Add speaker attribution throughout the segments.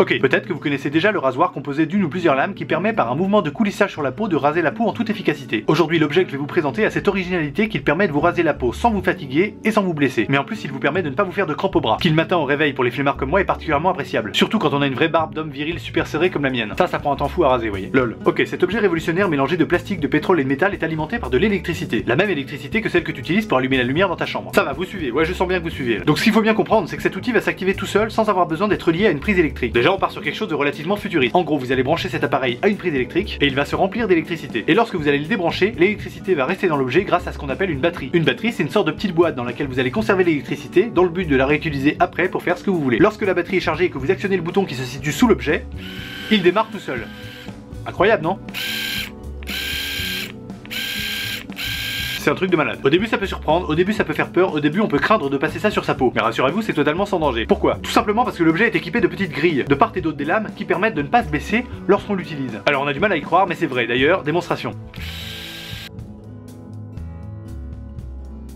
Speaker 1: Ok, peut-être que vous connaissez déjà le rasoir composé d'une ou plusieurs lames qui permet par un mouvement de coulissage sur la peau de raser la peau en toute efficacité. Aujourd'hui, l'objet que je vais vous présenter a cette originalité qu'il permet de vous raser la peau sans vous fatiguer et sans vous blesser. Mais en plus, il vous permet de ne pas vous faire de crampes au bras, qui le matin au réveil pour les flemmards comme moi est particulièrement appréciable. Surtout quand on a une vraie barbe d'homme viril super serrée comme la mienne. Ça prend un temps fou à raser, voyez. Lol. Ok, cet objet révolutionnaire mélangé de plastique, de pétrole et de métal est alimenté par de l'électricité. La même électricité que celle que tu utilises pour allumer la lumière dans ta chambre. Ça va, vous suivez, ouais, je sens bien que vous suivez. Donc ce qu'il faut bien comprendre, c'est que cet outil va s'activer tout seul sans avoir besoin d'être lié à une prise électrique. Déjà, on part sur quelque chose de relativement futuriste. En gros, vous allez brancher cet appareil à une prise électrique et il va se remplir d'électricité. Et lorsque vous allez le débrancher, l'électricité va rester dans l'objet grâce à ce qu'on appelle une batterie. Une batterie, c'est une sorte de petite boîte dans laquelle vous allez conserver l'électricité dans le but de la réutiliser après pour faire ce que vous voulez. Lorsque la batterie est chargée et que vous actionnez le bouton qui se situe sous l'objet, il démarre tout seul. Incroyable, non? C'est un truc de malade. Au début ça peut surprendre, au début ça peut faire peur, au début on peut craindre de passer ça sur sa peau. Mais rassurez-vous, c'est totalement sans danger. Pourquoi? Tout simplement parce que l'objet est équipé de petites grilles, de part et d'autre des lames, qui permettent de ne pas se baisser lorsqu'on l'utilise. Alors on a du mal à y croire, mais c'est vrai. D'ailleurs, démonstration.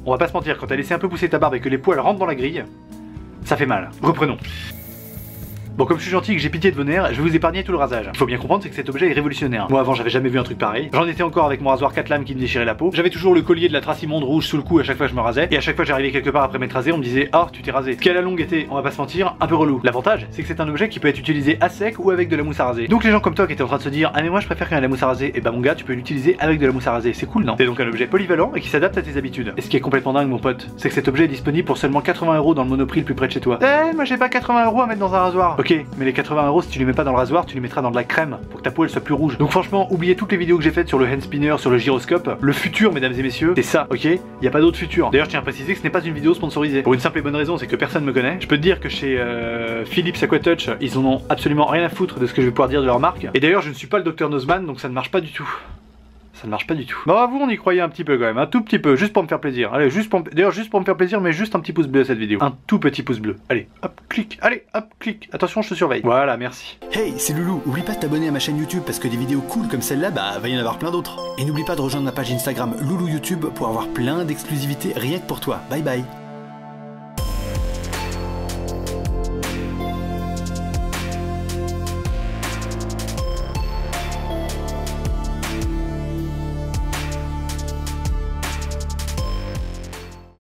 Speaker 1: On va pas se mentir, quand t'as laissé un peu pousser ta barbe et que les poils rentrent dans la grille, ça fait mal. Reprenons. Bon, comme je suis gentil et que j'ai pitié de vos nerfs, je vais vous épargner tout le rasage. Il faut bien comprendre, c'est que cet objet est révolutionnaire. Moi avant j'avais jamais vu un truc pareil. J'en étais encore avec mon rasoir 4 lames qui me déchirait la peau. J'avais toujours le collier de la trace immonde rouge sous le cou à chaque fois que je me rasais. Et à chaque fois que j'arrivais quelque part après m'être rasé, on me disait ah tu t'es rasé. Ce qui à la longue était, on va pas se mentir, un peu relou. L'avantage, c'est que c'est un objet qui peut être utilisé à sec ou avec de la mousse à raser. Donc les gens comme toi qui étaient en train de se dire ah mais moi je préfère quand il y a la mousse à raser, et bah mon gars tu peux l'utiliser avec de la mousse à raser. C'est cool non? C'est donc un objet polyvalent et qui s'adapte à tes habitudes. Et ce qui est complètement dingue mon pote, c'est que cet objet est disponible pour seulement 80 € dans le Monoprix le plus près de chez toi. Eh moi j'ai pas 80 € à mettre dans un rasoir. Ok, mais les 80 € si tu les mets pas dans le rasoir, tu les mettras dans de la crème pour que ta peau elle soit plus rouge. Donc franchement, oubliez toutes les vidéos que j'ai faites sur le hand spinner, sur le gyroscope. Le futur, mesdames et messieurs, c'est ça, ok? Y a pas d'autre futur. D'ailleurs, je tiens à préciser que ce n'est pas une vidéo sponsorisée. Pour une simple et bonne raison, c'est que personne me connaît. Je peux te dire que chez Philips Aquatouch, ils en ont absolument rien à foutre de ce que je vais pouvoir dire de leur marque. Et d'ailleurs, je ne suis pas le Dr Nozman, donc ça ne marche pas du tout. Ça ne marche pas du tout. Bon, vous, on y croyait un petit peu quand même, un tout petit peu, juste pour me faire plaisir. Allez, d'ailleurs, juste pour me faire plaisir, mais juste un petit pouce bleu à cette vidéo. Un tout petit pouce bleu. Allez, hop, clic. Allez, hop, clic. Attention, je te surveille. Voilà, merci.
Speaker 2: Hey, c'est Loulou. Oublie pas de t'abonner à ma chaîne YouTube parce que des vidéos cool comme celle-là, bah, va y en avoir plein d'autres. Et n'oublie pas de rejoindre ma page Instagram Loulou YouTube pour avoir plein d'exclusivités rien que pour toi. Bye bye.